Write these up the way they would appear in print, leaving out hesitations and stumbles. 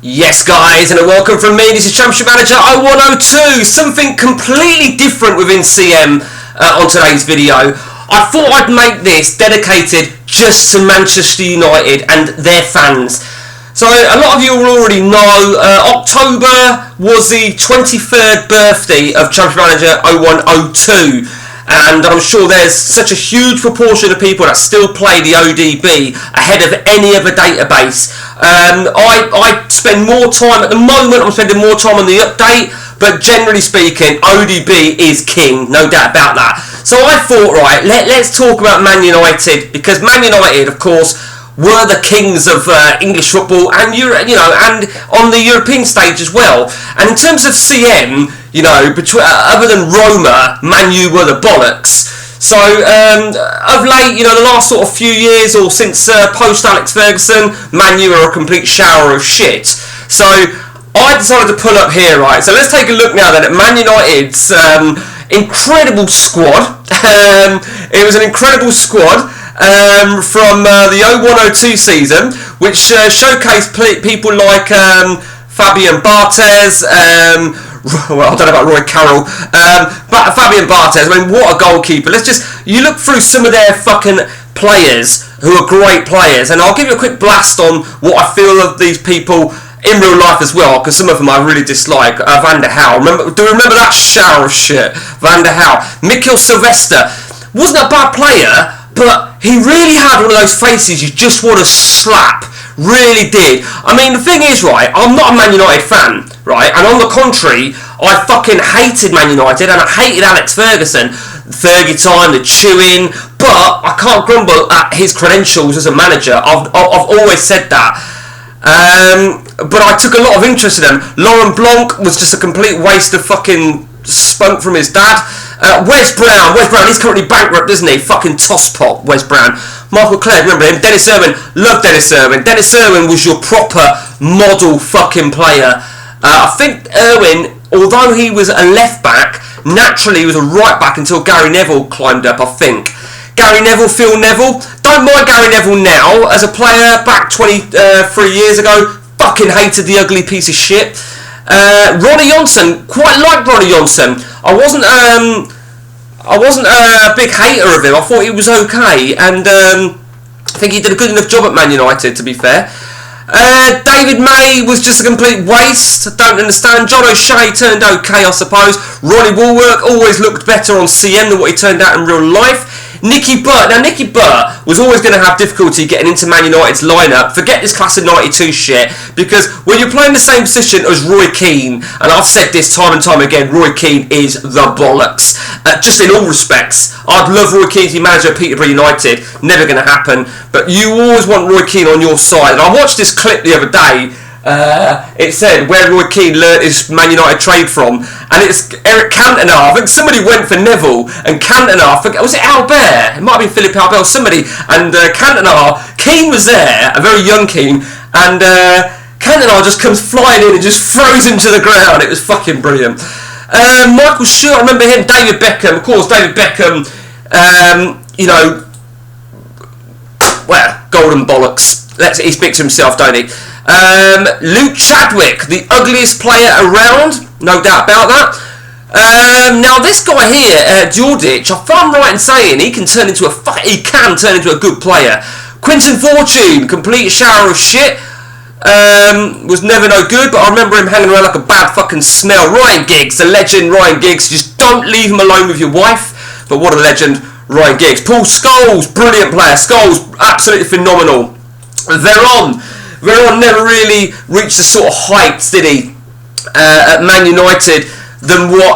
Yes guys, and a welcome from me. This is Championship Manager 0102. Something completely different within CM on today's video. I thought I'd make this dedicated just to Manchester United and their fans. So a lot of you will already know October was the 23rd birthday of Championship Manager 0102. And I'm sure there's such a huge proportion of people that still play the ODB ahead of any other database. I spend more time, at the moment I'm spending more time on the update, but generally speaking, ODB is king, no doubt about that. So I thought, right, let's talk about Man United, because Man United, of course, were the kings of English football and and on the European stage as well. And in terms of CM, other than Roma, Man U were the bollocks. So of late, the last sort of few years or since post Alex Ferguson, Man U are a complete shower of shit. So I decided to pull up here, right? So let's take a look now then at Man United's incredible squad. It was an incredible squad. From the 0102 season, which showcased people like Fabian Barthez, well, I don't know about Roy Carroll, but Fabian Barthez, I mean, what a goalkeeper. You look through some of their fucking players who are great players, and I'll give you a quick blast on what I feel of these people in real life as well, because some of them I really dislike. Van der Hau, do you remember that shower of shit? Van der Hau. Mikkel Sylvester wasn't a bad player, but he really had one of those faces you just want to slap. Really did. I mean, the thing is, right, I'm not a Man United fan, right? And on the contrary, I fucking hated Man United and I hated Alex Ferguson. Fergie time, the chewing, but I can't grumble at his credentials as a manager. I've always said that. But I took a lot of interest in him. Laurent Blanc was just a complete waste of fucking spunk from his dad. Wes Brown, he's currently bankrupt, isn't he? Fucking tosspot, Wes Brown. Michael Clegg, remember him? Dennis Irwin, love Dennis Irwin. Dennis Irwin was your proper model fucking player. I think Irwin, although he was a left back, naturally he was a right back until Gary Neville climbed up, I think. Gary Neville, Phil Neville. Don't mind Gary Neville now. As a player back 23 years ago, fucking hated the ugly piece of shit. Ronnie Johnson, quite liked Ronnie Johnson. I wasn't a big hater of him. I thought he was okay, and I think he did a good enough job at Man United, to be fair. David May was just a complete waste. I don't understand. John O'Shea turned okay, I suppose. Ronnie Woolwork always looked better on CM than what he turned out in real life. Nicky Butt. Now, Nicky Butt was always going to have difficulty getting into Man United's lineup. Forget this class of 92 shit, because when you're playing the same position as Roy Keane, and I've said this time and time again, Roy Keane is the bollocks. Just in all respects. I'd love Roy Keane to be manager of Peterborough United. Never going to happen. But you always want Roy Keane on your side. And I watched this clip the other day. It said where Roy Keane learnt his Man United trade from, and it's Eric Cantona. I think somebody went for Neville, and Cantona, was it Albert? It might have been Philippe Albert or somebody, and Cantona, Keane was there, a very young Keane, and Cantona just comes flying in and just throws him to the ground. It was fucking brilliant. Michael Stewart, I remember him. David Beckham, of course, David Beckham, well, golden bollocks. He speaks for himself, don't he? Luke Chadwick, the ugliest player around, no doubt about that. Now this guy here, Djordjic, if I'm right in saying he can turn into a good player. Quinton Fortune, complete shower of shit. Was never no good, but I remember him hanging around like a bad fucking smell. Ryan Giggs, the legend Ryan Giggs. Just don't leave him alone with your wife. But what a legend, Ryan Giggs. Paul Scholes, brilliant player. Scholes, absolutely phenomenal. Veron never really reached the sort of heights, did he, at Man United than what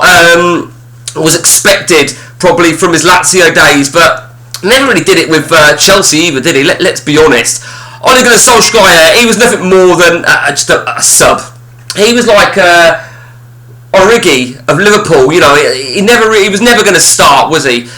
was expected probably from his Lazio days, but never really did it with Chelsea either, did he? Let's be honest. Ole Gunnar Solskjaer, he was nothing more than just a sub. He was like Origi of Liverpool, he was never going to start, was he?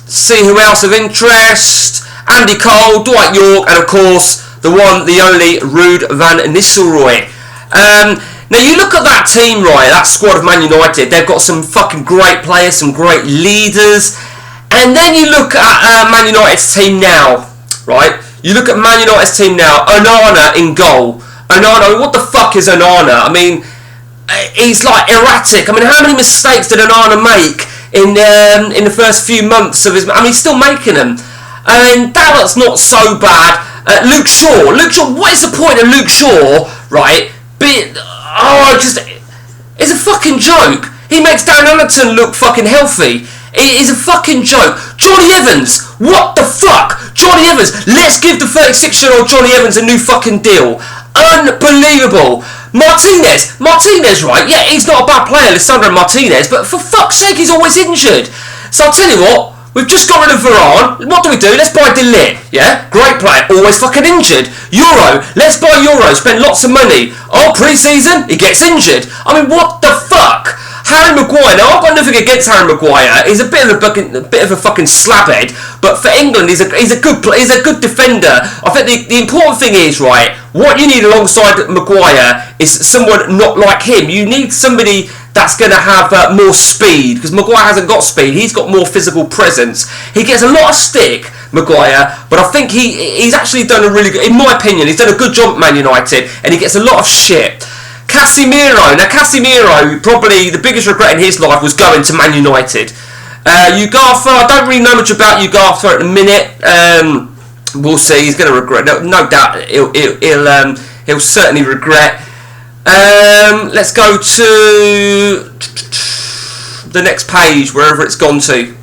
See who else of interest. Andy Cole, Dwight York, and of course the one, the only Ruud van Nistelrooy. Now you look at that team, right, that squad of Man United, they've got some fucking great players, some great leaders, and then you look at Man United's team now, right, You look at Man United's team now, Onana in goal. Onana, what the fuck is Onana? I mean, he's like erratic. I mean, how many mistakes did Onana make in the first few months of his... I mean, he's still making them. I mean, that's not so bad. Luke Shaw, what is the point of Luke Shaw, right? It's a fucking joke. He makes Dan Anderton look fucking healthy. It is a fucking joke. Johnny Evans, what the fuck? Johnny Evans, let's give the 36-year-old Johnny Evans a new fucking deal. Unbelievable. Martinez, right? Yeah, he's not a bad player, Lisandro Martinez, but for fuck's sake, he's always injured. So I'll tell you what, we've just got rid of Varane. What do? Let's buy De Ligt, yeah? Great player, always fucking injured. Euro, let's buy Euro, spend lots of money. Oh, pre-season, he gets injured. I mean, what the fuck? Harry Maguire, now I've got nothing against Harry Maguire. He's a bit of a fucking slabhead, but for England, he's a good defender. I think the important thing is, right, what you need alongside Maguire is someone not like him. You need somebody that's going to have more speed, because Maguire hasn't got speed. He's got more physical presence. He gets a lot of stick, Maguire, but I think he's actually done a really good, in my opinion, he's done a good job at Man United, and he gets a lot of shit. Casemiro, probably the biggest regret in his life was going to Man United. Ugarte, I don't really know much about Ugarte at the minute. We'll see. He's going to regret. No doubt, he'll certainly regret. Let's go to the next page, wherever it's gone to.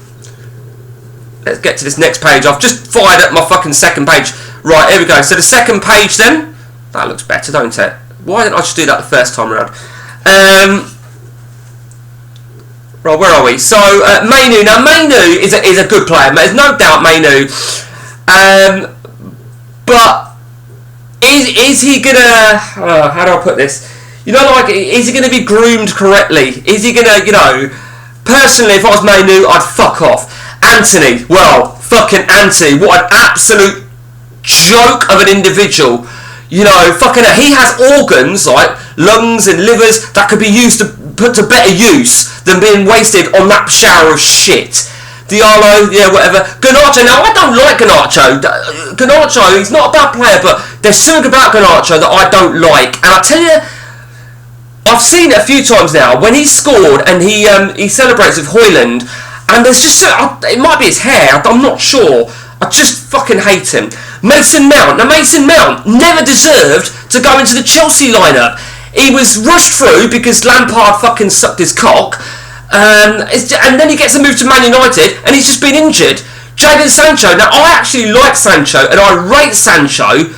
Let's get to this next page. I've just fired up my fucking second page. Right, here we go. So the second page then. That looks better, don't it? Why didn't I just do that the first time around? Right, where are we? So, Mainu. Now, Mainu is a good player. There's no doubt Mainu. But is he going to... how do I put this? You know, like, is he going to be groomed correctly? Is he going to, personally, if I was Mainu, I'd fuck off. Anthony. Well, fucking Anthony. What an absolute joke of an individual. Fucking he has organs, like lungs and livers, that could be used to put to better use than being wasted on that shower of shit. Diallo, yeah, whatever. Garnacho, now I don't like Garnacho. Garnacho, he's not a bad player, but there's something about Garnacho that I don't like. And I tell you, I've seen it a few times now, when he scored and he celebrates with Højlund, and there's just, it might be his hair, I'm not sure. I just fucking hate him. Mason Mount. Now, Mason Mount never deserved to go into the Chelsea lineup. He was rushed through because Lampard fucking sucked his cock. And then he gets a move to Man United and he's just been injured. Jadon Sancho. Now, I actually like Sancho and I rate Sancho.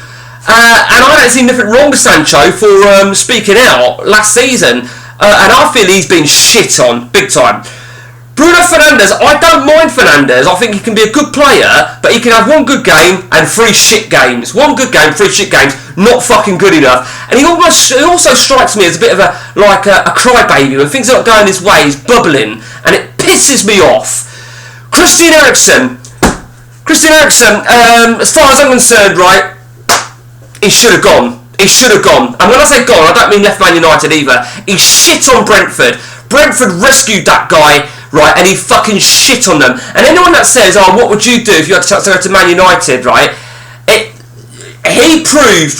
And I don't see nothing wrong with Sancho for speaking out last season. And I feel he's been shit on big time. Bruno Fernandes, I don't mind Fernandes. I think he can be a good player, but he can have one good game and 3 shit games. One good game, 3 shit games, not fucking good enough. And he also strikes me as a bit of a crybaby. When things aren't going his way, he's bubbling, and it pisses me off. Christian Eriksen, as far as I'm concerned, right, he should have gone. And when I say gone, I don't mean left Man United either. He shit on Brentford. Brentford rescued that guy, right, and he fucking shit on them. And anyone that says, oh, what would you do if you had the chance to go to Man United, right, he proved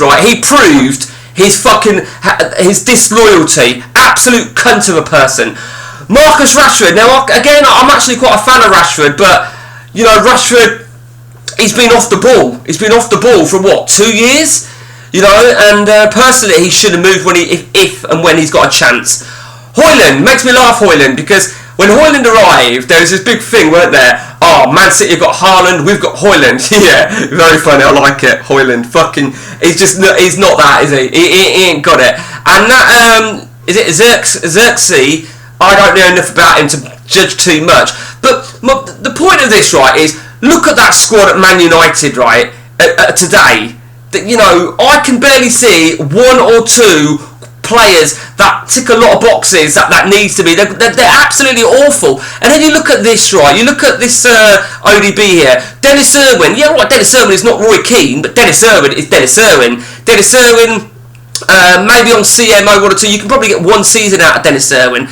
his disloyalty. Absolute cunt of a person. Marcus Rashford. Now, again, I'm actually quite a fan of Rashford, but, Rashford, he's been off the ball. He's been off the ball for, 2 years? And personally, he should have moved if and when he's got a chance. Højlund, makes me laugh, Højlund, because when Højlund arrived, there was this big thing, weren't there? Oh, Man City have got Haaland, we've got Højlund. Yeah, very funny, I like it. Højlund, fucking, he's not that, is he? He ain't got it. And that, is it Xerxes? I don't know enough about him to judge too much. But the point of this, right, is look at that squad at Man United, right, today. I can barely see 1 or 2 players that tick a lot of boxes that needs to be. They're absolutely awful. And then you look at this, right? You look at this ODB here. Dennis Irwin. Yeah, right, Dennis Irwin is not Roy Keane, but Dennis Irwin is Dennis Irwin. Dennis Irwin, maybe on CMO 1 or 2, you can probably get 1 season out of Dennis Irwin.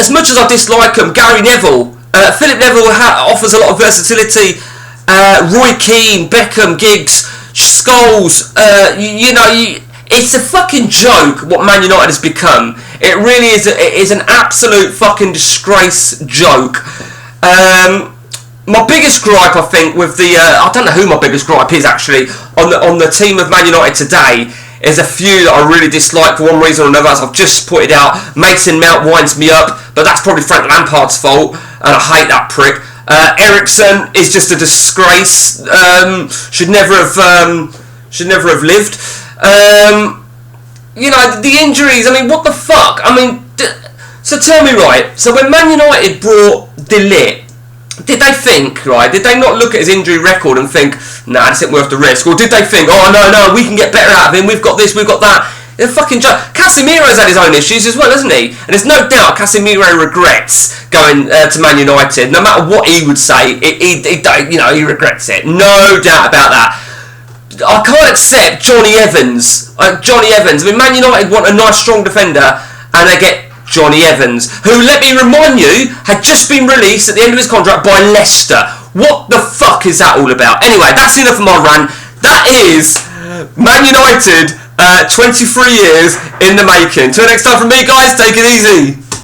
As much as I dislike him, Gary Neville. Philip Neville offers a lot of versatility. Roy Keane, Beckham, Giggs, Scholes, it's a fucking joke what Man United has become. It really is. It is an absolute fucking disgrace joke. My biggest gripe, I think, with the I don't know who my biggest gripe is actually on the team of Man United today. There's a few that I really dislike for one reason or another, as I've just pointed out. Mason Mount winds me up, but that's probably Frank Lampard's fault, and I hate that prick. Ericsson is just a disgrace. Should never have lived. The injuries. I mean, what the fuck? I mean, so tell me, right? So when Man United brought De Ligt, did they think, right? Did they not look at his injury record and think, nah, this isn't worth the risk? Or did they think, oh no, we can get better out of him. We've got this, we've got that. It's a fucking joke. Casemiro's had his own issues as well, hasn't he? And there's no doubt Casemiro regrets going to Man United. No matter what he would say, he regrets it. No doubt about that. I can't accept Johnny Evans. I mean, Man United want a nice, strong defender, and they get Johnny Evans, who, let me remind you, had just been released at the end of his contract by Leicester. What the fuck is that all about? Anyway, that's enough of my rant. That is Man United, 23 years in the making. Till next time from me, guys, take it easy.